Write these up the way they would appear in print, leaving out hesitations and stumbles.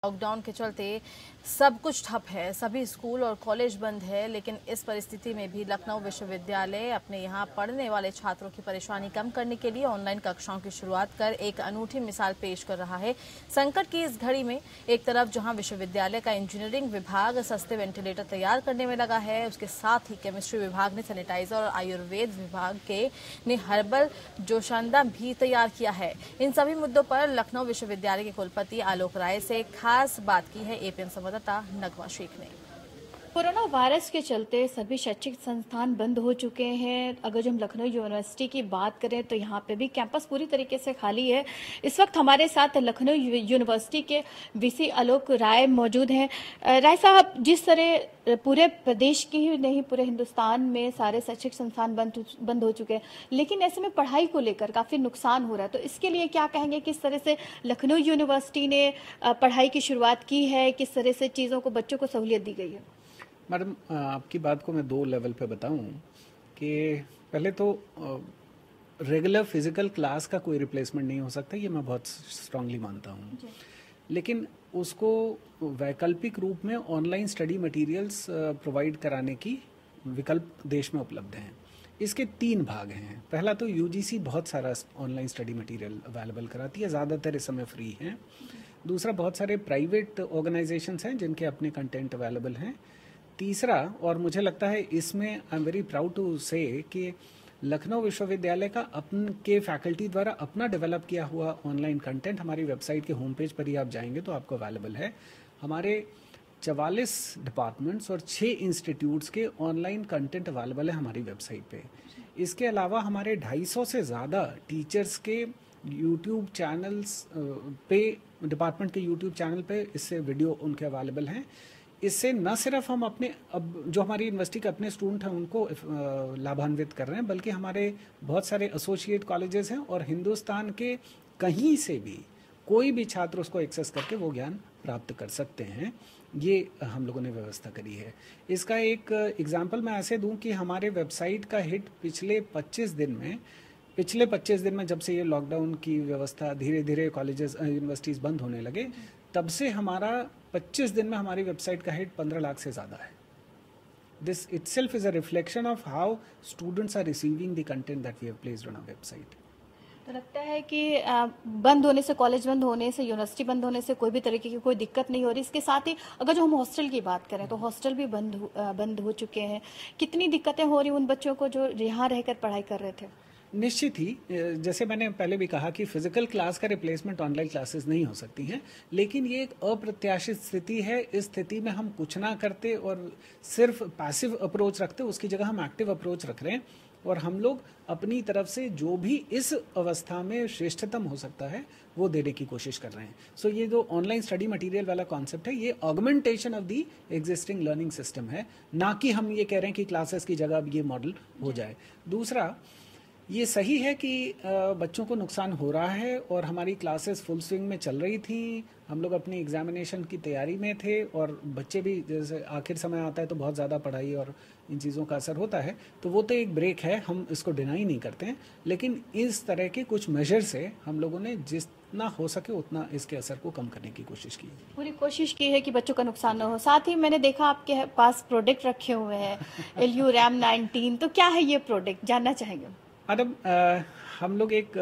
Lockdown के चलते सब कुछ ठप है, सभी स्कूल और कॉलेज बंद है। लेकिन इस परिस्थिति में भी लखनऊ विश्वविद्यालय अपने यहाँ पढ़ने वाले छात्रों की परेशानी कम करने के लिए ऑनलाइन कक्षाओं की शुरुआत कर एक अनूठी मिसाल पेश कर रहा है। संकट की इस घड़ी में एक तरफ जहाँ विश्वविद्यालय का इंजीनियरिंग विभाग सस्ते वेंटिलेटर तैयार करने में लगा है, उसके साथ ही केमिस्ट्री विभाग ने सैनिटाइजर और आयुर्वेद विभाग ने हर्बल जोशानदा भी तैयार किया है। इन सभी मुद्दों पर लखनऊ विश्वविद्यालय के कुलपति आलोक राय से खास बात की है एपीएन संवाददाता नगमा शेख ने। कोरोना वायरस के चलते सभी शैक्षिक संस्थान बंद हो चुके हैं। अगर हम लखनऊ यूनिवर्सिटी की बात करें तो यहाँ पे भी कैंपस पूरी तरीके से खाली है। इस वक्त हमारे साथ लखनऊ यूनिवर्सिटी के वीसी आलोक राय मौजूद हैं। राय साहब, जिस तरह पूरे प्रदेश की ही नहीं पूरे हिंदुस्तान में सारे शैक्षिक संस्थान बंद हो चुके हैं, लेकिन ऐसे में पढ़ाई को लेकर काफी नुकसान हो रहा है, तो इसके लिए क्या कहेंगे? किस तरह से लखनऊ यूनिवर्सिटी ने पढ़ाई की शुरुआत की है, किस तरह से चीजों को बच्चों को सहूलियत दी गई है? मैडम, आपकी बात को मैं दो लेवल पे बताऊं कि पहले तो रेगुलर फिजिकल क्लास का कोई रिप्लेसमेंट नहीं हो सकता, ये मैं बहुत स्ट्रांगली मानता हूं। लेकिन उसको वैकल्पिक रूप में ऑनलाइन स्टडी मटेरियल्स प्रोवाइड कराने की विकल्प देश में उपलब्ध हैं। इसके तीन भाग हैं। पहला तो यूजीसी बहुत सारा ऑनलाइन स्टडी मटेरियल अवेलेबल कराती है, ज़्यादातर इस समय फ्री हैं। दूसरा, बहुत सारे प्राइवेट ऑर्गेनाइजेशंस हैं जिनके अपने कंटेंट अवेलेबल हैं। तीसरा, और मुझे लगता है इसमें I am very proud to say कि लखनऊ विश्वविद्यालय का के फैकल्टी द्वारा अपना डेवलप किया हुआ ऑनलाइन कंटेंट हमारी वेबसाइट के होम पेज पर ही आप जाएंगे तो आपको अवेलेबल है। हमारे 44 डिपार्टमेंट्स और 6 इंस्टीट्यूट्स के ऑनलाइन कंटेंट अवेलेबल है हमारी वेबसाइट पे। इसके अलावा हमारे 250 से ज़्यादा टीचर्स के यूट्यूब चैनल्स पे, डिपार्टमेंट के यूट्यूब चैनल पे इससे वीडियो उनके अवेलेबल हैं। इससे न सिर्फ हम अपने अब जो हमारी यूनिवर्सिटी के अपने स्टूडेंट हैं उनको लाभान्वित कर रहे हैं, बल्कि हमारे बहुत सारे एसोसिएट कॉलेजेस हैं और हिंदुस्तान के कहीं से भी कोई भी छात्र उसको एक्सेस करके वो ज्ञान प्राप्त कर सकते हैं। ये हम लोगों ने व्यवस्था करी है। इसका एक एग्जाम्पल मैं ऐसे दूं कि हमारे वेबसाइट का हिट पिछले 25 दिन में जब से ये लॉकडाउन की व्यवस्था धीरे धीरे कॉलेजेस यूनिवर्सिटीज़ बंद होने लगे, तब से हमारा 25 दिन में हमारी वेबसाइट का हिट 15 लाख से ज़्यादा है। This itself is a reflection of how students are receiving the content that we have placed on our website. तो लगता है कि बंद होने से, कॉलेज बंद होने से, यूनिवर्सिटी बंद होने से कोई भी तरीके की कोई दिक्कत नहीं हो रही। इसके साथ ही अगर जो हम हॉस्टल की बात करें तो हॉस्टल भी बंद हो चुके हैं। कितनी दिक्कतें हो रही उन बच्चों को जो यहाँ रहकर पढ़ाई कर रहे थे? निश्चित ही, जैसे मैंने पहले भी कहा कि फिजिकल क्लास का रिप्लेसमेंट ऑनलाइन क्लासेस नहीं हो सकती हैं, लेकिन ये एक अप्रत्याशित स्थिति है। इस स्थिति में हम कुछ ना करते और सिर्फ पैसिव अप्रोच रखते, उसकी जगह हम एक्टिव अप्रोच रख रहे हैं और हम लोग अपनी तरफ से जो भी इस अवस्था में श्रेष्ठतम हो सकता है वो देने की कोशिश कर रहे हैं। सो ये जो ऑनलाइन स्टडी मटेरियल वाला कॉन्सेप्ट है, ये augmentation of the existing learning system है, ना कि हम ये कह रहे हैं कि क्लासेस की जगह अब ये मॉडल हो जाए। दूसरा, ये सही है कि बच्चों को नुकसान हो रहा है और हमारी क्लासेस फुल स्विंग में चल रही थी। हम लोग अपनी एग्जामिनेशन की तैयारी में थे और बच्चे भी, जैसे आखिर समय आता है तो बहुत ज़्यादा पढ़ाई और इन चीज़ों का असर होता है, तो वो तो एक ब्रेक है, हम इसको डिनाई नहीं करते हैं। लेकिन इस तरह के कुछ मेजर से हम लोगों ने जितना हो सके उतना इसके असर को कम करने की कोशिश की। पूरी कोशिश की है कि बच्चों का नुकसान न हो। साथ ही मैंने देखा आपके पास प्रोडक्ट रखे हुए हैं LU RAM 19, तो क्या है ये प्रोडक्ट, जानना चाहेंगे? मैडम, हम लोग एक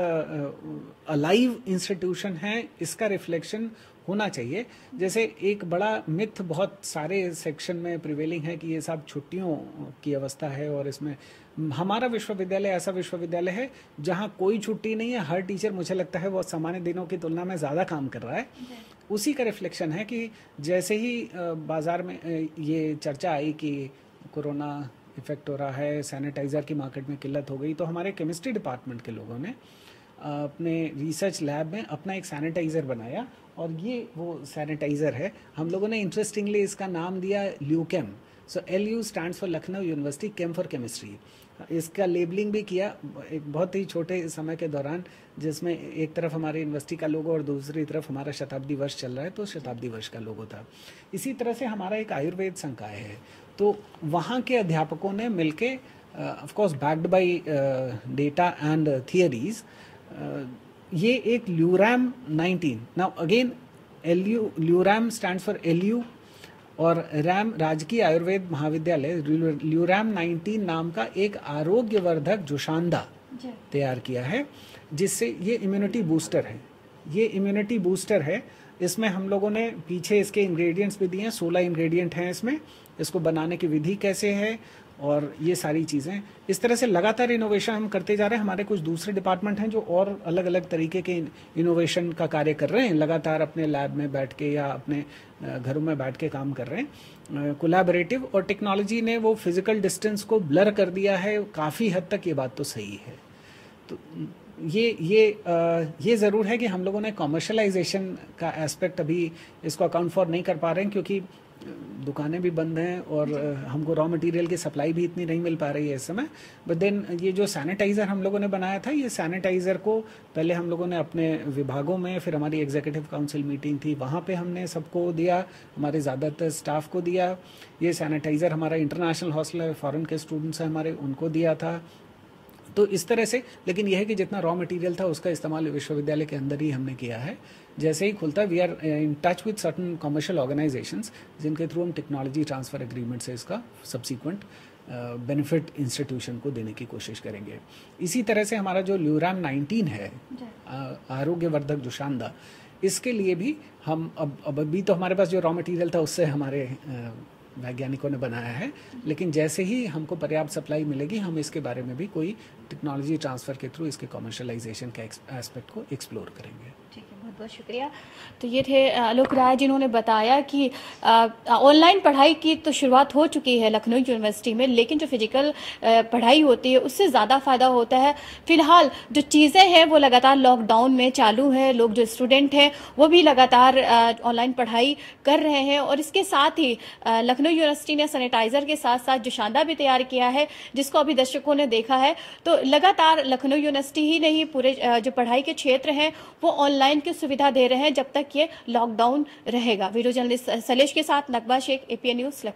अलाइव इंस्टीट्यूशन है, इसका रिफ्लेक्शन होना चाहिए। जैसे एक बड़ा मिथ बहुत सारे सेक्शन में प्रिवेलिंग है कि ये सब छुट्टियों की अवस्था है, और इसमें हमारा विश्वविद्यालय ऐसा विश्वविद्यालय है जहां कोई छुट्टी नहीं है। हर टीचर, मुझे लगता है, वो सामान्य दिनों की तुलना में ज़्यादा काम कर रहा है। उसी का रिफ्लेक्शन है कि जैसे ही बाजार में ये चर्चा आई कि कोरोना इफेक्ट हो रहा है, सैनिटाइज़र की मार्केट में किल्लत हो गई, तो हमारे केमिस्ट्री डिपार्टमेंट के लोगों ने अपने रिसर्च लैब में अपना एक सैनिटाइज़र बनाया और ये वो सैनिटाइज़र है। हम लोगों ने इंटरेस्टिंगली इसका नाम दिया ल्यूकेम। सो LU stands for Lucknow university came for chemistry. इसका लेबलिंग भी किया एक बहुत ही छोटे समय के दौरान, जिसमें एक तरफ हमारी यूनिवर्सिटी का लोगो और दूसरी तरफ हमारा शताब्दी वर्ष चल रहा है, तो शताब्दी वर्ष का लोगो था। इसी तरह से हमारा एक आयुर्वेद संकाय है, तो वहाँ के अध्यापकों ने मिलके, of course backed by data and theories, ये एक ल्यूरैम 19, नाउ अगेन ल्यूरैम स्टैंड्स फॉर LU, और रैम राजकीय आयुर्वेद महाविद्यालय ल्यूरैम 19 नाम का एक आरोग्यवर्धक जोशांदा तैयार किया है, जिससे ये इम्यूनिटी बूस्टर है। ये इम्यूनिटी बूस्टर है। इसमें हम लोगों ने पीछे इसके इंग्रेडिएंट्स भी दिए हैं, 16 इंग्रेडिएंट हैं इसमें। इसको बनाने की विधि कैसे है और ये सारी चीज़ें, इस तरह से लगातार इनोवेशन हम करते जा रहे हैं। हमारे कुछ दूसरे डिपार्टमेंट हैं जो और अलग अलग तरीके के इनोवेशन का कार्य कर रहे हैं, लगातार अपने लैब में बैठ के या अपने घरों में बैठ के काम कर रहे हैं कोलैबोरेटिव। और टेक्नोलॉजी ने वो फिजिकल डिस्टेंस को ब्लर कर दिया है काफ़ी हद तक, ये बात तो सही है। तो ये ज़रूर है कि हम लोगों ने कॉमर्शलाइजेशन का एस्पेक्ट अभी इसको अकाउंट फॉर नहीं कर पा रहे हैं, क्योंकि दुकानें भी बंद हैं और हमको रॉ मटेरियल की सप्लाई भी इतनी नहीं मिल पा रही है इस समय। बट देन ये जो सैनिटाइज़र हम लोगों ने बनाया था, ये सैनिटाइज़र को पहले हम लोगों ने अपने विभागों में, फिर हमारी एग्जीक्यूटिव काउंसिल मीटिंग थी वहाँ पे हमने सबको दिया, हमारे ज़्यादातर स्टाफ को दिया। ये सैनिटाइज़र हमारा इंटरनेशनल हॉस्टल है, फॉरेन के स्टूडेंट्स हैं हमारे, उनको दिया था। तो इस तरह से, लेकिन यह है कि जितना रॉ मटेरियल था उसका इस्तेमाल विश्वविद्यालय के अंदर ही हमने किया है। जैसे ही खुलता, we are in touch with certain commercial organisations जिनके थ्रू हम टेक्नोलॉजी ट्रांसफर एग्रीमेंट से इसका सब्सिक्वेंट बेनिफिट इंस्टीट्यूशन को देने की कोशिश करेंगे। इसी तरह से हमारा जो ल्यूरैम 19 है आरोग्यवर्धक जोशांदा, इसके लिए भी हम अब अभी तो हमारे पास जो रॉ मटेरियल था उससे हमारे वैज्ञानिकों ने बनाया है, लेकिन जैसे ही हमको पर्याप्त सप्लाई मिलेगी हम इसके बारे में भी कोई टेक्नोलॉजी ट्रांसफ़र के थ्रू इसके कमर्शलाइजेशन के एस्पेक्ट को एक्सप्लोर करेंगे। ठीक है, बहुत बहुत शुक्रिया। तो ये थे आलोक राय, जिन्होंने बताया कि ऑनलाइन पढ़ाई की तो शुरुआत हो चुकी है लखनऊ यूनिवर्सिटी में, लेकिन जो फिजिकल पढ़ाई होती है उससे ज़्यादा फ़ायदा होता है। फिलहाल जो चीज़ें हैं वो लगातार लॉकडाउन में चालू हैं, लोग जो स्टूडेंट हैं वो भी लगातार ऑनलाइन पढ़ाई कर रहे हैं। और इसके साथ ही लखनऊ यूनिवर्सिटी ने सैनिटाइज़र के साथ साथ जोशांदा भी तैयार किया है, जिसको अभी दर्शकों ने देखा है। तो लगातार लखनऊ यूनिवर्सिटी ही नहीं, पूरे जो पढ़ाई के क्षेत्र हैं वो ऑनलाइन की सुविधा दे रहे हैं जब तक ये लॉकडाउन रहेगा। वीडियो जर्नलिस्ट सलेश के साथ नकबा शेख, APN न्यूज़।